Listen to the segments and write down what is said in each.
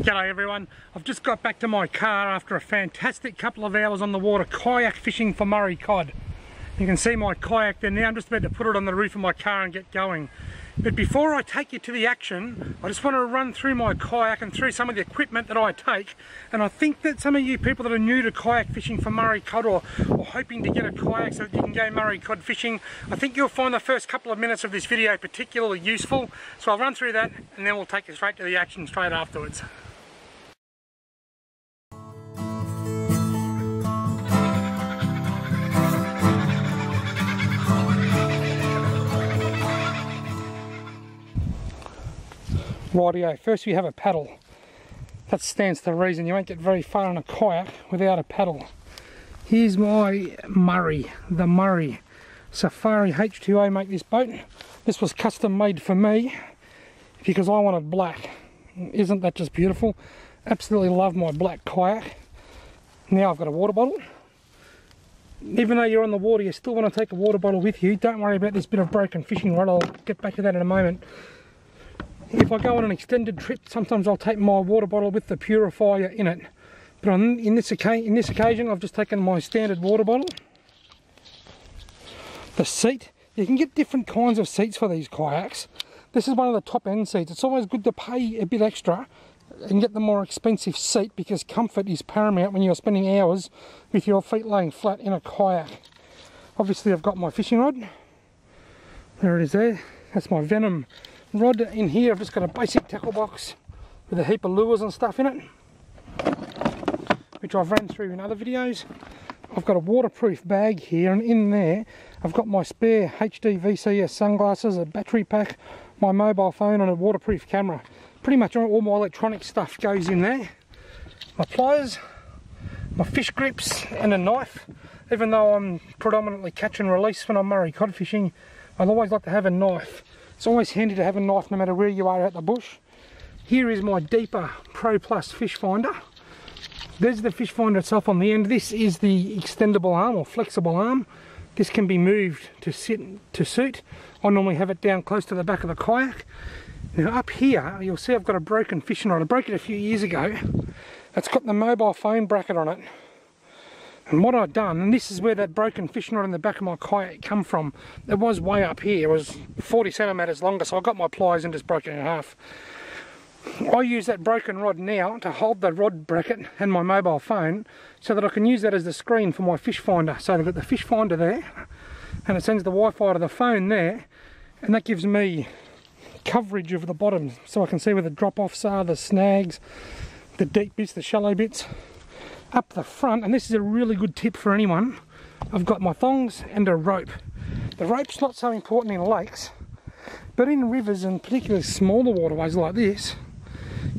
G'day everyone, I've just got back to my car after a fantastic couple of hours on the water kayak fishing for Murray cod. You can see my kayak there now. I'm just about to put it on the roof of my car and get going. But before I take you to the action, I just want to run through my kayak and through some of the equipment that I take. And I think that some of you people that are new to kayak fishing for Murray cod or hoping to get a kayak so that you can go Murray cod fishing, I think you'll find the first couple of minutes of this video particularly useful. So I'll run through that and then we'll take you straight to the action straight afterwards. Rightio, first we have a paddle. That stands to reason. You won't get very far on a kayak without a paddle. Here's my Murray, the Murray. Safari H20 make this boat. This was custom made for me because I wanted black. Isn't that just beautiful? Absolutely love my black kayak. Now I've got a water bottle. Even though you're on the water, you still want to take a water bottle with you. Don't worry about this bit of broken fishing rod. I'll get back to that in a moment. If I go on an extended trip, sometimes I'll take my water bottle with the purifier in it. But in this occasion, I've just taken my standard water bottle. The seat, you can get different kinds of seats for these kayaks. This is one of the top end seats. It's always good to pay a bit extra and get the more expensive seat because comfort is paramount when you're spending hours with your feet laying flat in a kayak. Obviously I've got my fishing rod. There it is there. That's my Venom rod. In here I've just got a basic tackle box with a heap of lures and stuff in it, which I've ran through in other videos. I've got a waterproof bag here, and in there I've got my spare HD VCS sunglasses, a battery pack, my mobile phone and a waterproof camera. Pretty much all my electronic stuff goes in there. My pliers, my fish grips and a knife. Even though I'm predominantly catch and release when I'm Murray cod fishing, I'd always like to have a knife. It's always handy to have a knife no matter where you are out the bush. Here is my Deeper Pro Plus fish finder. There's the fish finder itself on the end. This is the extendable arm or flexible arm. This can be moved to suit. I normally have it down close to the back of the kayak. Now up here you'll see I've got a broken fishing rod. I broke it a few years ago. It's got the mobile phone bracket on it. And what I've done, and this is where that broken fishing rod in the back of my kayak come from. It was way up here, it was 40 centimetres longer, so I got my pliers and just broke it in half. I use that broken rod now to hold the rod bracket and my mobile phone so that I can use that as the screen for my fish finder. So I've got the fish finder there, and it sends the Wi-Fi to the phone there, and that gives me coverage of the bottom so I can see where the drop-offs are, the snags, the deep bits, the shallow bits. Up the front, and this is a really good tip for anyone, I've got my thongs and a rope. The rope's not so important in lakes, but in rivers and particularly smaller waterways like this,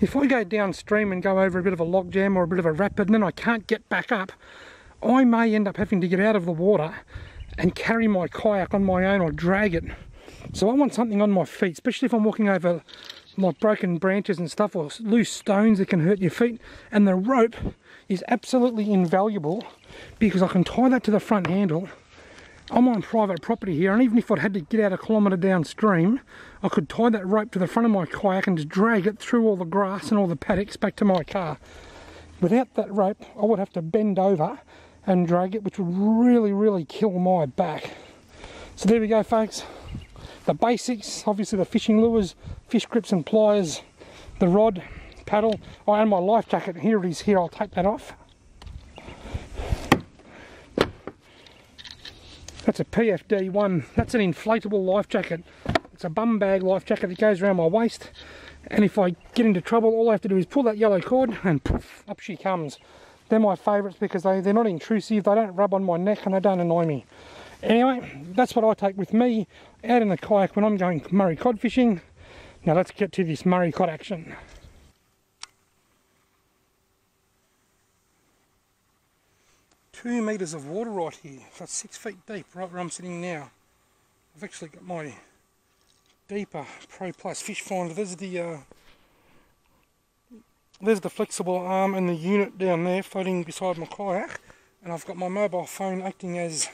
if I go downstream and go over a bit of a log jam or a bit of a rapid and then I can't get back up, I may end up having to get out of the water and carry my kayak on my own or drag it. So I want something on my feet, especially if I'm walking over like broken branches and stuff or loose stones that can hurt your feet. And the rope is absolutely invaluable because I can tie that to the front handle. I'm on private property here, and even if I'd had to get out a kilometre downstream, I could tie that rope to the front of my kayak and just drag it through all the grass and all the paddocks back to my car. Without that rope, I would have to bend over and drag it, which would really kill my back. So there we go, folks. The basics, obviously the fishing lures, fish grips and pliers, the rod, paddle. Oh, and my life jacket. Here it is here. I'll take that off. That's a PFD one. That's an inflatable life jacket. It's a bum bag life jacket that goes around my waist. And if I get into trouble, all I have to do is pull that yellow cord and poof, up she comes. They're my favourites because they're not intrusive. They don't rub on my neck and they don't annoy me. Anyway, that's what I take with me out in the kayak when I'm going Murray cod fishing. Now let's get to this Murray cod action. 2 metres of water right here. That's 6 feet deep right where I'm sitting now. I've actually got my Deeper Pro Plus fish finder. There's the flexible arm and the unit down there floating beside my kayak, and I've got my mobile phone acting as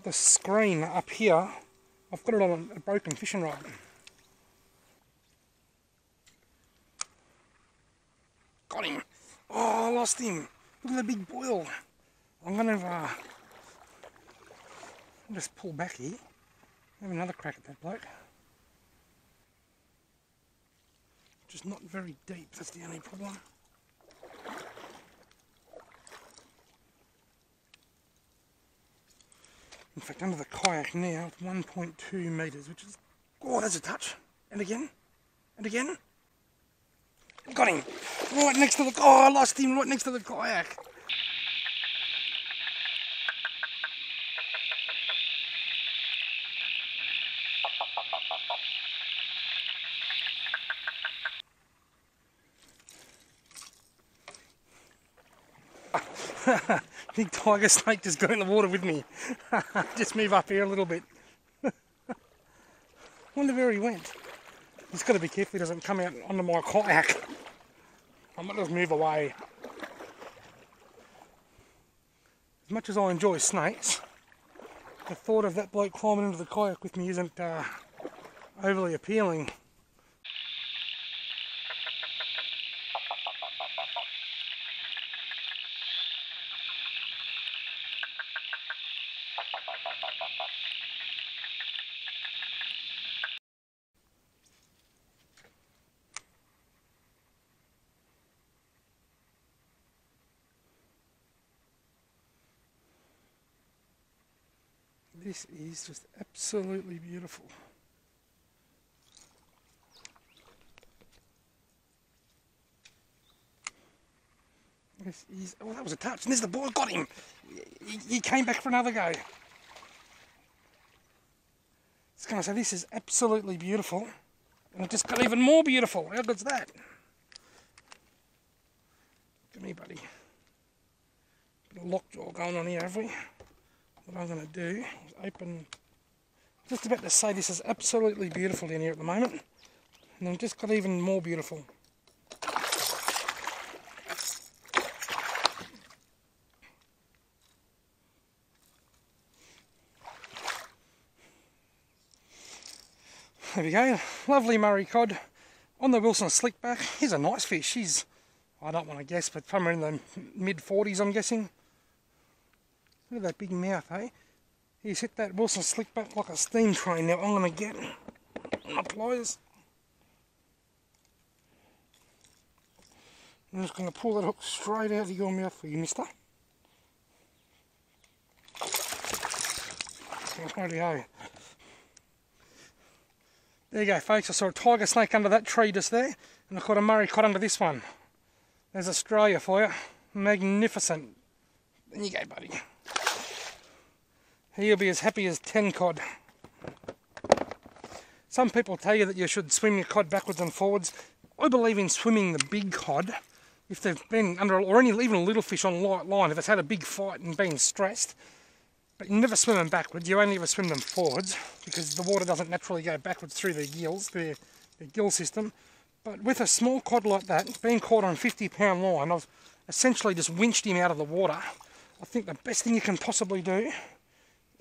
the screen up here. I've got it on a broken fishing rod. lost him. Look at the big boil. I'm going to just pull back here. Have another crack at that bloke. Just not very deep, that's the only problem. In fact, under the kayak now, it's 1.2 metres, which is... Oh, there's a touch. And again. And again. Got him. Right next to the... Oh, I lost him right next to the kayak. Big tiger snake just got in the water with me. Just move up here a little bit. Wonder where he went. He's got to be careful he doesn't come out onto my kayak. I might just move away. As much as I enjoy snakes, the thought of that bloke climbing into the kayak with me isn't overly appealing. This is just absolutely beautiful. This is, oh, that was a touch, and there's the boy, got him. He came back for another go. I was going to say, this is absolutely beautiful, and it just got even more beautiful. How good's that? Look at me, buddy. Bit of lockjaw going on here, have we? What I'm going to do is open, just about to say this is absolutely beautiful in here at the moment, and then just got even more beautiful. There we go, lovely Murray cod on the Wilson slickback. Here's a nice fish. He's, I don't want to guess, but somewhere in the mid-40s I'm guessing. Look at that big mouth, eh? He's hit that Wilson slickback like a steam train. Now I'm going to get my pliers. I'm just going to pull that hook straight out of your mouth for you, mister. Rightio. There you go, folks. I saw a tiger snake under that tree just there, and I caught a Murray cod under this one. There's Australia for you. Magnificent. There you go, buddy. He'll be as happy as 10 cod. Some people tell you that you should swim your cod backwards and forwards. I believe in swimming the big cod if they've been under, or any even a little fish on light line, if it's had a big fight and been stressed. But you never swim them backwards, you only ever swim them forwards, because the water doesn't naturally go backwards through their gills, their gill system. But with a small cod like that, being caught on a 50-pound line, I've essentially just winched him out of the water. I think the best thing you can possibly do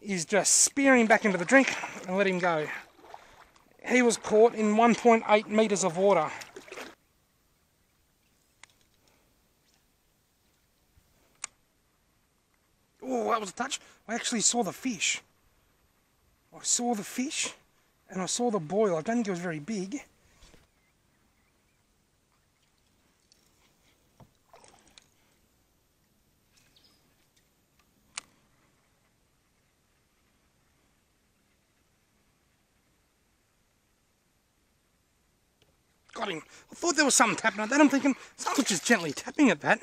is just spear him back into the drink and let him go. He was caught in 1.8 metres of water. Oh, that was a touch. I actually saw the fish. I saw the fish and I saw the boil. I don't think it was very big. Got him. I thought there was something tapping at that. I'm thinking, someone's just gently tapping at that.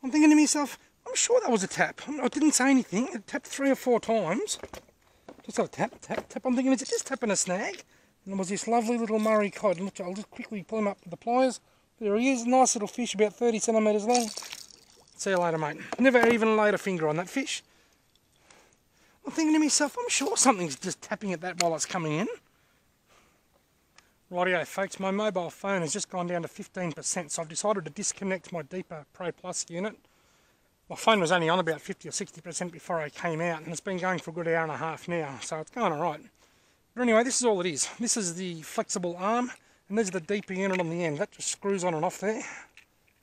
I'm thinking to myself, I'm sure that was a tap. I didn't say anything. It tapped 3 or 4 times. Just a tap, tap, tap. I'm thinking, is it just tapping a snag? And there was this lovely little Murray cod. Look, I'll just quickly pull him up with the pliers. There he is. Nice little fish, about 30 centimetres long. See you later, mate. Never even laid a finger on that fish. I'm thinking to myself, I'm sure something's just tapping at that while it's coming in. Rightio folks, my mobile phone has just gone down to 15%, so I've decided to disconnect my Deeper Pro Plus unit. My phone was only on about 50 or 60% before I came out, and it's been going for a good hour and a half now, so it's going alright. But anyway, this is all it is. This is the flexible arm, and there's the Deeper unit on the end. That just screws on and off there.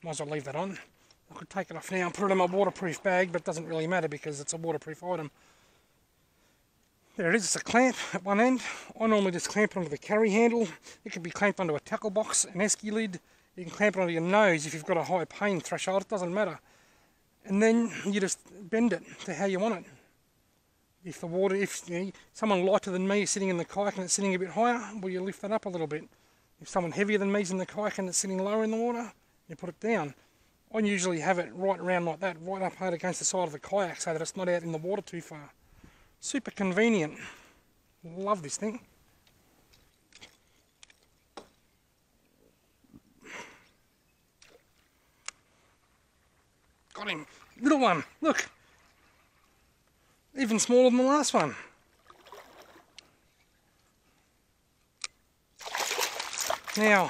Might as well leave that on. I could take it off now and put it in my waterproof bag, but it doesn't really matter because it's a waterproof item. There it is, it's a clamp at one end. I normally just clamp it onto the carry handle. It can be clamped onto a tackle box, an esky lid. You can clamp it onto your nose if you've got a high pain threshold, it doesn't matter. And then you just bend it to how you want it. If the water, if you know, someone lighter than me is sitting in the kayak and it's sitting a bit higher, well, you lift that up a little bit. If someone heavier than me is in the kayak and it's sitting lower in the water, you put it down. I usually have it right around like that, right up hard against the side of the kayak so that it's not out in the water too far. Super convenient. Love this thing. Got him. Little one, look. Even smaller than the last one. Now,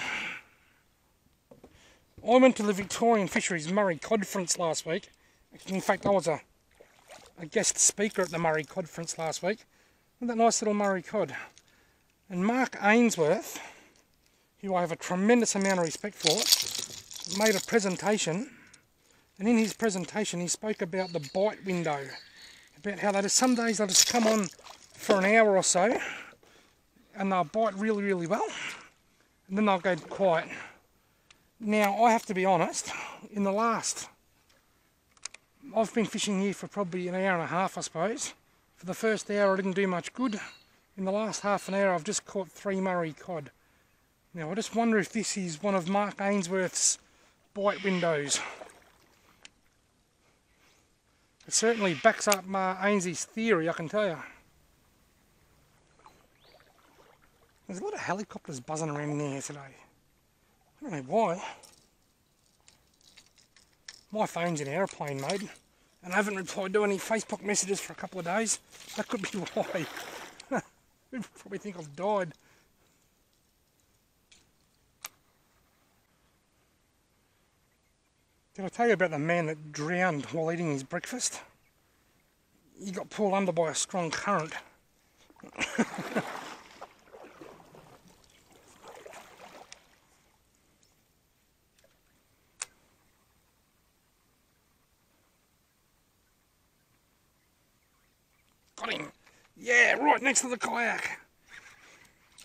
I went to the Victorian Fisheries Murray Conference last week. In fact, I was a guest speaker at the Murray Conference last week. With that nice little Murray cod. And Mark Ainsworth, who I have a tremendous amount of respect for, made a presentation. And in his presentation, he spoke about the bite window. About how some days they'll just come on for an hour or so and they'll bite really, really well. And then they'll go quiet. Now, I have to be honest, I've been fishing here for probably an hour and a half, I suppose. For the first hour I didn't do much good. In the last half an hour I've just caught 3 Murray cod. Now I just wonder if this is one of Mark Ainsworth's bite windows. It certainly backs up Ainsley's theory, I can tell you. There's a lot of helicopters buzzing around in here today. I don't know why. My phone's in airplane mode and I haven't replied to any Facebook messages for a couple of days. That could be why. People probably think I've died. Did I tell you about the man that drowned while eating his breakfast? He got pulled under by a strong current. Got him! Yeah, right next to the kayak.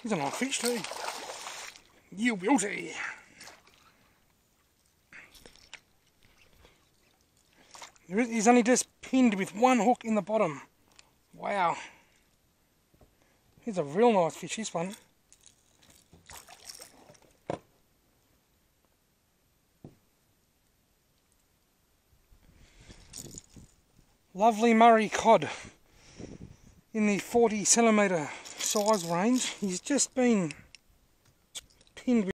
He's a nice fish too. You beauty! He's only just pinned with one hook in the bottom. Wow. He's a real nice fish, this one. Lovely Murray cod in the 40 centimetre size range. He's just been pinned with.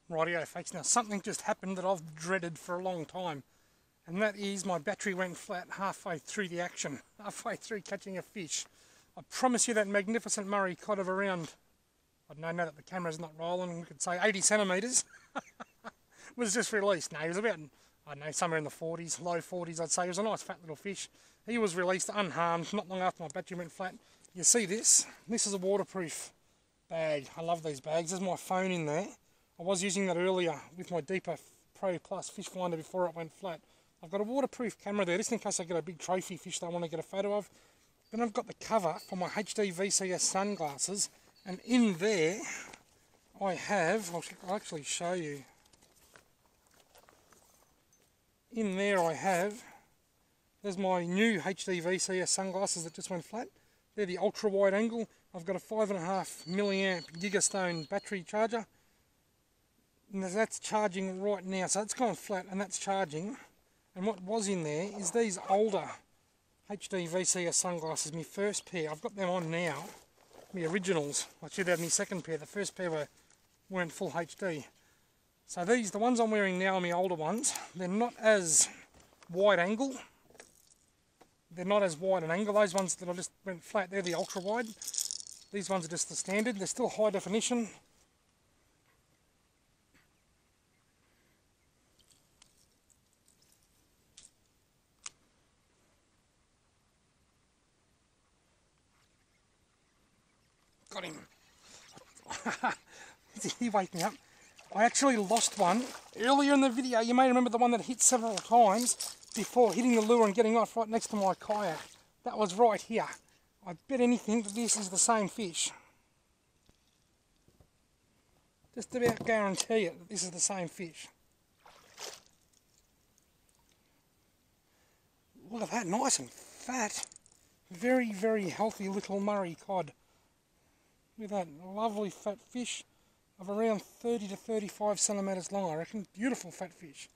Rightio folks, now something just happened that I've dreaded for a long time, and that is my battery went flat halfway through the action, halfway through catching a fish. I promise you that magnificent Murray cod of around, I don't know now that the camera's not rolling, we could say 80 centimetres, was just released. No, he was about, I don't know, somewhere in the 40s, low 40s I'd say. He was a nice fat little fish. He was released unharmed not long after my battery went flat. You see this? This is a waterproof bag. I love these bags. There's my phone in there. I was using that earlier with my Deeper Pro Plus fish finder before it went flat. I've got a waterproof camera there just in case I get a big trophy fish that I want to get a photo of. Then I've got the cover for my HD VCS sunglasses, and in there I have, I'll actually show you. In there I have, there's my new HD VCS sunglasses that just went flat. They're the ultra wide angle. I've got a 5.5 milliamp Gigastone battery charger. And that's charging right now, so it's gone flat and that's charging. And what was in there is these older HD VCS sunglasses, my first pair. I've got them on now, my originals. I should have my second pair. The first pair weren't full HD. So these, the ones I'm wearing now are my older ones. They're not as wide angle. They're not as wide an angle. Those ones that I just went flat, they're the ultra wide. These ones are just the standard. They're still high definition. got him. He waked me up. I actually lost one earlier in the video. You may remember the one that hit several times before hitting the lure and getting off right next to my kayak. That was right here. I bet anything that this is the same fish. Just about guarantee it that this is the same fish. Look at that, nice and fat. Very, very healthy little Murray cod. Look at that lovely fat fish of around 30 to 35 centimetres long, I reckon. Beautiful fat fish.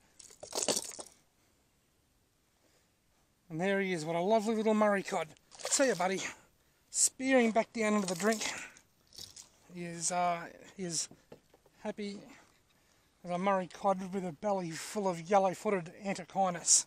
And there he is, what a lovely little Murray cod. See ya, buddy. Spearing back down into the drink. He is happy as a Murray cod with a belly full of yellow-footed antechinus.